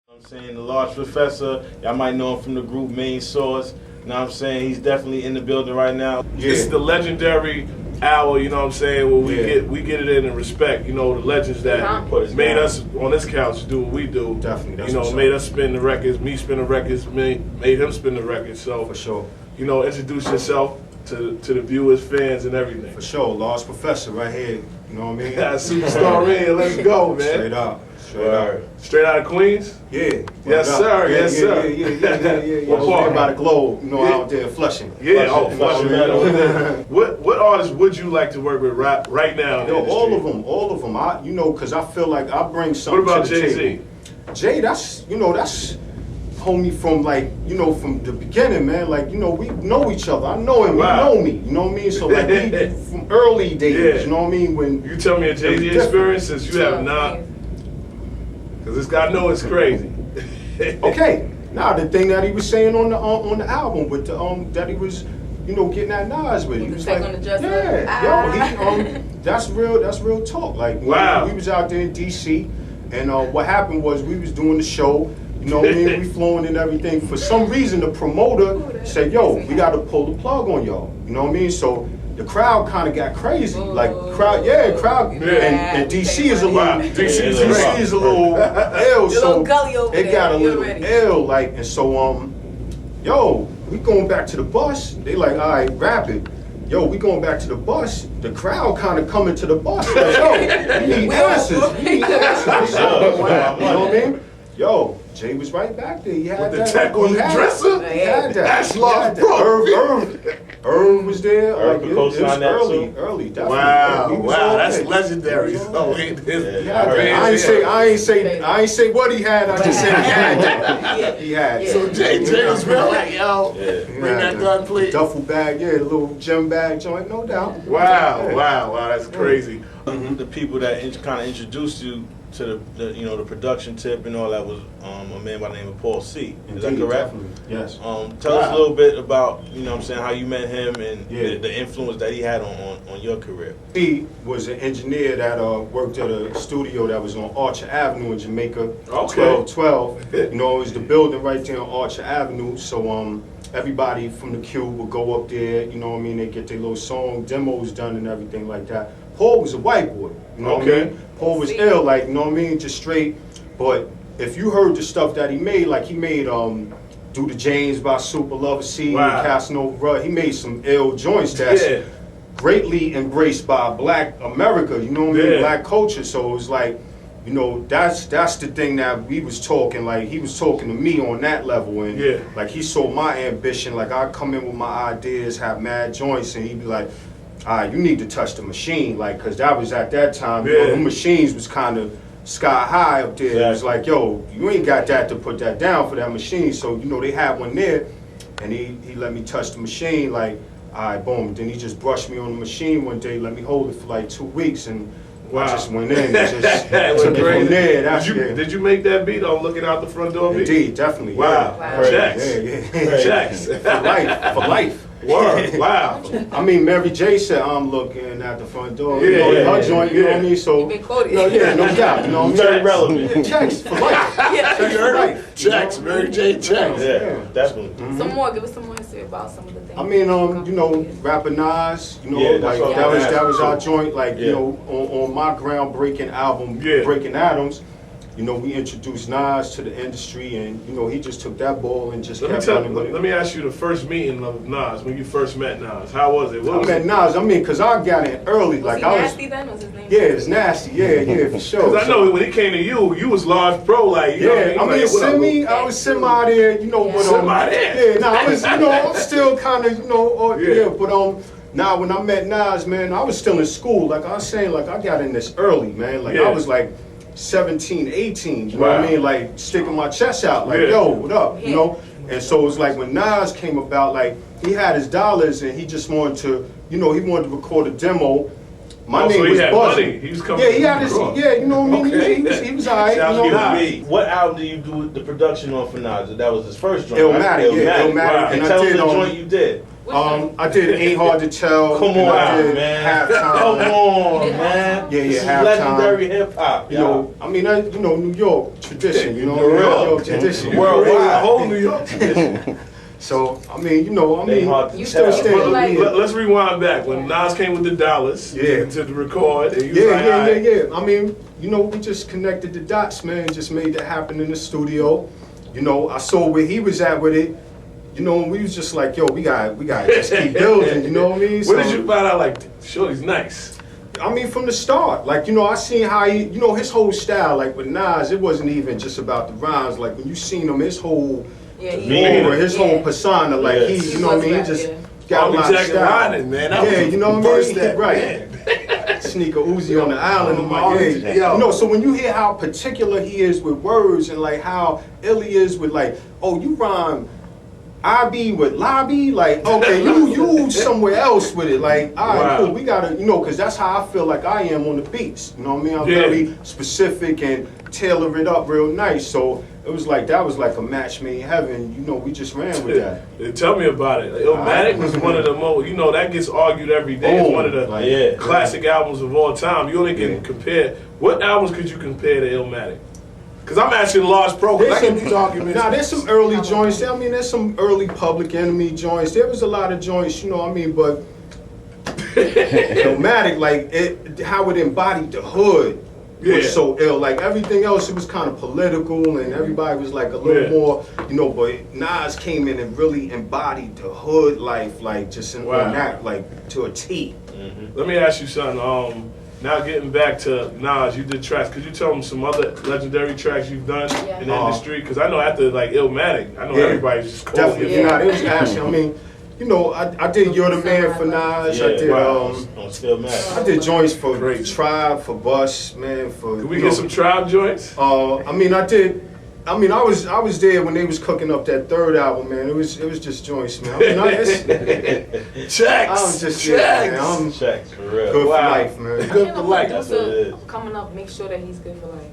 I'm saying the large professor, y'all might know him from the group Main Source. You know what I'm saying? He's definitely in the building right now. Yeah. This is the legendary hour, you know what I'm saying, where we get it in and respect, you know, the legends that made us on this couch do what we do. Definitely. That's you know, made us spin the records, me spin the records, made him spin the records. So for sure. You know, introduce yourself to the viewers, fans, and everything. For sure. Large professor right here. You know what I mean? Yeah, superstar in. Let's go, man. Straight up. Straight up. Straight out of Queens? Yeah. Yes, sir. Yeah, yes, sir. Yeah. What part? By the globe, you know, out there Flushing. Yeah, Flushing. What artists would you like to work with right now? In the industry? all of them. You know, because I feel like I bring something. What about to the Jayz? table. Jay, that's homie from from the beginning, man. Like, you know, we know each other. I know him, Wow. He know me. You know what I mean? So like we from early days, you know what I mean? When you tell me a Jay-Z experience since you have not, because this guy know it's crazy. Okay. Now the thing that he was saying on the album with the that he was, you know, getting at Nas with. He was like, that's real talk. Like, wow. We was out there in DC, and what happened was we was doing the show. You know what I mean? We flowing and everything. For some reason, the promoter said, "Yo, we got to pull the plug on y'all." You know what I mean? So the crowd kind of got crazy. Like crowd. And DC is a little, DC is a little ill. So it got a little ill. Like, and so yo, we going back to the bus. They like, all right, rap it. Yo, we going back to the bus. The crowd kind of coming to the bus. Like, yo, we need answers. You know what I mean? Yo, Jay was right back there. He had with the tech on the dresser? He had that. That's love, bro. Irv was there. Like, it was early. Wow, that's legendary. I ain't say what he had. I just said he had that. He had. So Jay was real like, yo, bring that gun, please. Duffel bag, the little gym bag joint, no doubt. Wow, that's crazy. The people that kind of introduced you to the production tip and all that was a man by the name of Paul C. Is that correct? Definitely. Yes. Tell us a little bit about, you know what I'm saying, how you met him and the influence that he had on your career. He was an engineer that worked at a studio that was on Archer Avenue in Jamaica. Okay. 1212. You know, it was the building right there on Archer Avenue. So everybody from the Q would go up there, you know what I mean, they get their little song demos done and everything like that. Paul was a white boy, you know what I mean? Paul was ill, like, you know what I mean, just straight. But if you heard the stuff that he made, like he made Do the James by Super Lover C, Casanova, he made some ill joints that's greatly embraced by Black America, you know what I mean, Black culture. So it was like, you know, that's the thing that we was talking, like he was talking to me on that level, and like he saw my ambition, like I come in with my ideas, have mad joints, and he'd be like, all right, you need to touch the machine, like, cause that was at that time, you know, the machines was kind of sky high up there. It was like, yo, you ain't got that to put that down for that machine. So, you know, they had one there, and he let me touch the machine, like, all right, boom. Then he just brushed me on the machine one day, let me hold it for like 2 weeks, and I just went in and just took it from there. Did you make that beat on Looking Out the Front Door beat? Indeed, definitely. Wow. Checks. Checks. For life. Word. Wow. I mean, Mary J said, I'm looking at the front door. Her joint, you know what I mean? So, no doubt. You know what I'm Very relevant. Checks for life. Checks for life. Checks. Mary J. Checks. Yeah, definitely. Some more. Give us some more history about some of the things. I mean, you know, rapper Nas, you know, like that was our joint. Like, you know, on my groundbreaking album, Breaking Atoms. You know, we introduced Nas to the industry, and you know, he just took that ball and just kept running with it. Let me ask you the first meeting of Nas, when you first met Nas. How was it? I met Nas, I mean, cause I got in early. Was he Nasty then? Was his name? Yeah, it's Nasty. Yeah, for sure. Cause I know when he came to you was large pro, like, you know, I mean, I was semi there, you know, but I was, you know, I'm still kind of, you know, but now when I met Nas, man, I was still in school. Like I was saying, like I got in this early, man. Like I was like 17, 18, you know what I mean? Like sticking my chest out, like, yo, what up, you know? And so it was like when Nas came about, like he had his dollars and he just wanted to, you know, he wanted to record a demo. My name was buzzing. He was coming. Yeah, he had his, you know what I mean? He was alright. You know? What album did you do the production on for Nas? That was his first joint. Illmatic, right? Illmatic. And tell us the joint you did. I did Ain't Hard to Tell. Come and on, I did man. Halftime. Come on, man. Yeah, This is halftime. legendary hip hop. You know, I mean, New York tradition. You know, New New York. York tradition. Worldwide. A whole New York tradition. So I mean, Ain't hard to you still tell. stay Well, like- Let's rewind back when Nas came with the dollars to record. And you was like, all right. Yeah. I mean, we just connected the dots, man. Just made that happen in the studio. I saw where he was at with it. And we was just like, yo, we got just keep building. You know what I mean? Where did you find out? Like, Shorty's nice. I mean, from the start, like, I seen how he, his whole style, like with Nas, it wasn't even just about the rhymes. Like when you seen him, his whole aura, his whole persona, like he, you know what I mean? He just got a lot of style. Riding, man. That was you know what I mean? that, Right. man. Sneaker Uzi on the island. I'm like, hey, so when you hear how particular he is with words and like how ill he is with like, oh, you rhyme IB with lobby, like, okay, you somewhere else with it. Like, all right, cool, we gotta, because that's how I feel like I am on the beats. You know what I mean? I'm very specific and tailor it up real nice. So it was like, that was like a match made in heaven. We just ran with that. Tell me about it. Illmatic was one of the most, that gets argued every day. It's one of the classic albums of all time. You only can compare, what albums could you compare to Illmatic? Because I'm asking Large Pro, because I get these arguments. Nah, there's some early joints. I mean, there's some early Public Enemy joints. There was a lot of joints, you know what I mean? But Illmatic, like, how it embodied the hood was so ill. Like, everything else, it was kind of political, and everybody was, like, a little more, but Nas came in and really embodied the hood life, like, just on that, like, to a T. Let me ask you something. Now getting back to Nas, you did tracks. Could you tell them some other legendary tracks you've done in the industry? Because I know after like Illmatic, I know everybody's just calling you. Definitely, it was asking. I mean, I did You're the Man for Nas. I did Still Mad. I did joints for Tribe, for Bus, man. For Can we get some Tribe joints? I mean, I was there when they was cooking up that third album, man. It was just joints, man. I mean, checks. I'm just checks. I'm Checks for real. good for life, man. Good for life. That's what it is. Coming up, make sure that he's good for life.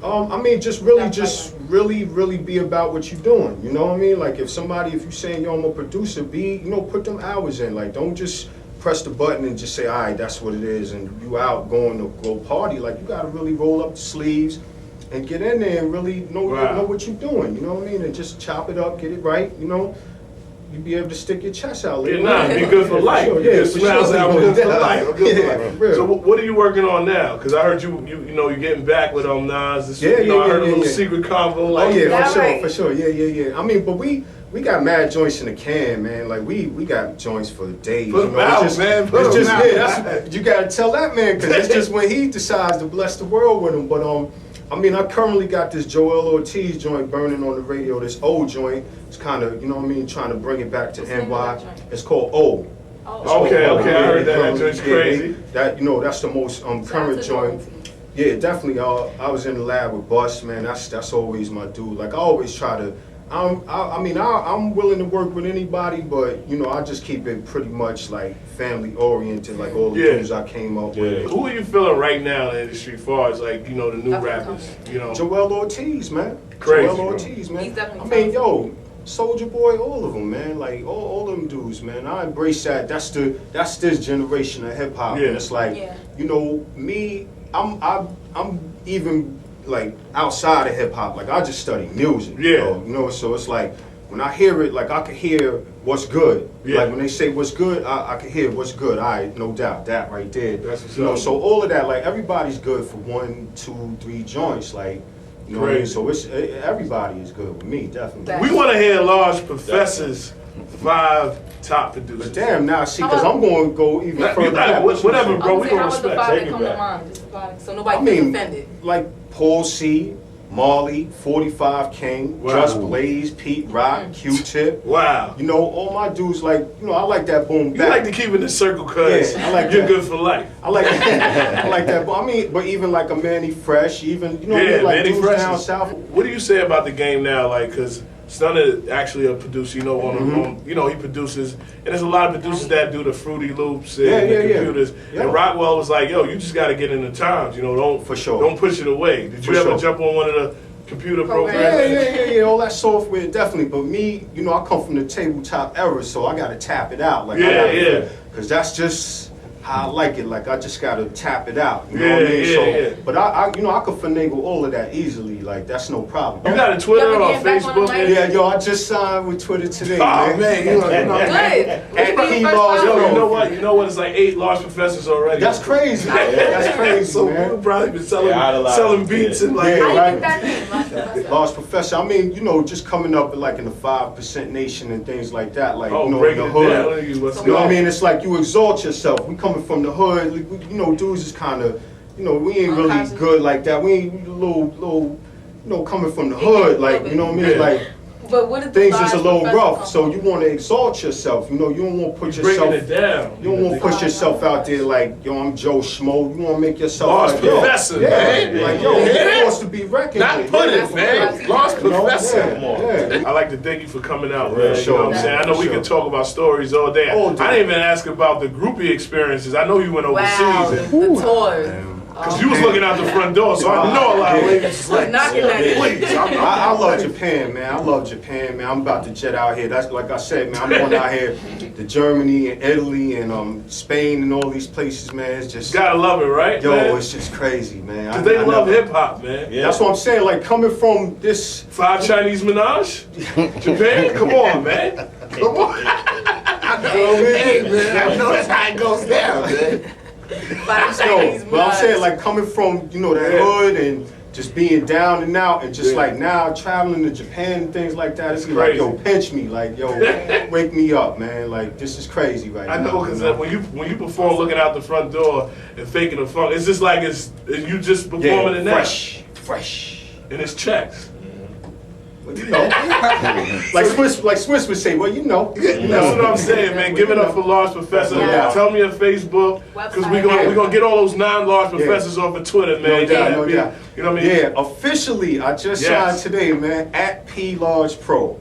I mean, just really be about what you're doing. You know what I mean? Like if you saying, yo, I'm a producer, put them hours in. Like don't just press the button and just say, all right, that's what it is, and you out going to go party. Like you gotta really roll up the sleeves and get in there and really know what you're doing. You know what I mean? And just chop it up, get it right. You be able to stick your chest out later. Be good for life. Sure, yeah, smells out good for life. Real. So what are you working on now? Because I heard you're getting back with Nas. I heard a little secret convo. For sure. Yeah. I mean, but we got mad joints in the can, man. Like we got joints for days. Put them out, man. You gotta tell that man because it's just when he decides to bless the world with them. But I mean, I currently got this Joel Ortiz joint burning on the radio. This old joint. It's kind of, trying to bring it back to NY. It's called O. Okay, I heard that. That joint's crazy. That's the most current joint. Yeah, definitely. I was in the lab with Bus, man. That's always my dude. Like I always try to. I'm willing to work with anybody, but I just keep it pretty much like family oriented, like all the dudes I came up with. Who are you feeling right now in the industry, as far as like the new rappers? Joel Ortiz, man. Crazy. Joel Ortiz, man. He's definitely Soulja Boy, all of them, man. Like all them dudes, man. I embrace that. That's this generation of hip hop. Yeah. And it's like, me. I'm even like outside of hip hop. Like I just study music. Yeah. So it's like when I hear it, like I can hear what's good. Yeah. Like when they say what's good, I can hear what's good. All right, no doubt, that right there. That's what's up. So all of that, like everybody's good for 1, 2, 3 joints. Like. You know what I mean? So everybody is good with me, definitely. We want to hear Large Professor's 5 top producers. But damn, now see, because I'm going to go even further back. Whatever, bro. We gonna how was the respect. 5 Take that it come to back. mind? Just about so nobody gets offended. Like Paul C, Marley, 45 King, Just Blaze, Pete Rock, Q-Tip. Wow. All my dudes like, I like that boom bap. You like to keep it in the circle because I like you're that. good for life. I like that. I like that. But even like a Manny Fresh, even like Manny dudes Fresh down is- south. What do you say about the game now? Like, because Stunner actually a producer, he produces, and there's a lot of producers that do the Fruity Loops and the computers. Yeah. And Rockwell was like, yo, you just got to get in the times, don't For sure. Don't push it away. Did you ever jump on one of the computer Program. programming. Yeah, all that software, definitely. But me, you know, I come from the tabletop era, so I gotta tap it out. Like, Yeah. Because that's just how I like it. Like, I just gotta tap it out. You know what I Yeah, mean? yeah, So, yeah. but I you know, I could finagle all of that easily. Like, that's no problem. You got a Twitter You ever or get back on the Facebook? mic? Yeah, yo, I just signed with Twitter today, Oh man, you know, Good. And What's he your first lost, follow? yo, you know what? You know what? It's like 8 large professors already. That's crazy. That's crazy, So man. we've probably been selling, Yeah, idolize, selling beats and like. Yeah. How you Right. get that name? Last professor? Large professor. I mean, you know, just coming up like in the 5% nation and things like that. Like, Oh, you know, in breaking the it hood. down. Let's You know what I go. mean? It's like you exalt yourself. We coming from the hood. Like, you know, dudes is kind of, you know, we ain't really Unconscious. good like that. We ain't little, you know, coming from the hood. Like, you know what I mean? Yeah. Like, But what did the things large is a little professor rough. come So from? you want to exalt yourself. You know, you don't want to put Breaking yourself. it down. You don't want to push yourself out there like, yo, I'm Joe Schmo. You want to make yourself Large like, yo, professor, yeah, man. like, yo, Yeah. you're forced to be reckoned Not with. put Yeah. it, man. Large You know? professor. Yeah. I like to thank you for coming out, For man. sure, You know what I'm saying? I know we Sure. can talk about stories all day. All day. I didn't even ask about the groupie experiences. I know you went Wow, overseas. the tours. Because you was looking out the front door, so I know a lot of ladies was like, Knocking at it. please. I love Japan, man. I love Japan, man. I'm about to jet out here. That's like I said, man. I'm going out here to Germany and Italy and Spain and all these places, man. It's just, Gotta love it, right? yo, man? it's just crazy, man. Because they I love never- hip hop, man. Yeah. That's what I'm saying. Like coming from this, 5 Chinese Menage? Japan? Come on, man. Come on. Hey, man, I know that's how it goes down, man. Five yo. Chinese But I'm saying, mods. like coming from, you know, that Yeah. hood and just being down and out and just Yeah. like now traveling to Japan and things like that. It's It's like, crazy. yo, pinch me, like, yo, wake me up, man. Like this is crazy right now. I know, because you know? when you perform looking out the front door and faking the funk, it's just like it's you just performing in that. fresh. And it's checks. Well, you know, like Swiss would say, well, you know. That's what I'm saying, man. Give it up for Large Professor. Yeah. Tell me your Facebook, because we're Website. gonna get all those non-large professors off of Twitter, man. No doubt. You know what I mean? Yeah, officially, I just Yes. signed today, man, at P Large Pro.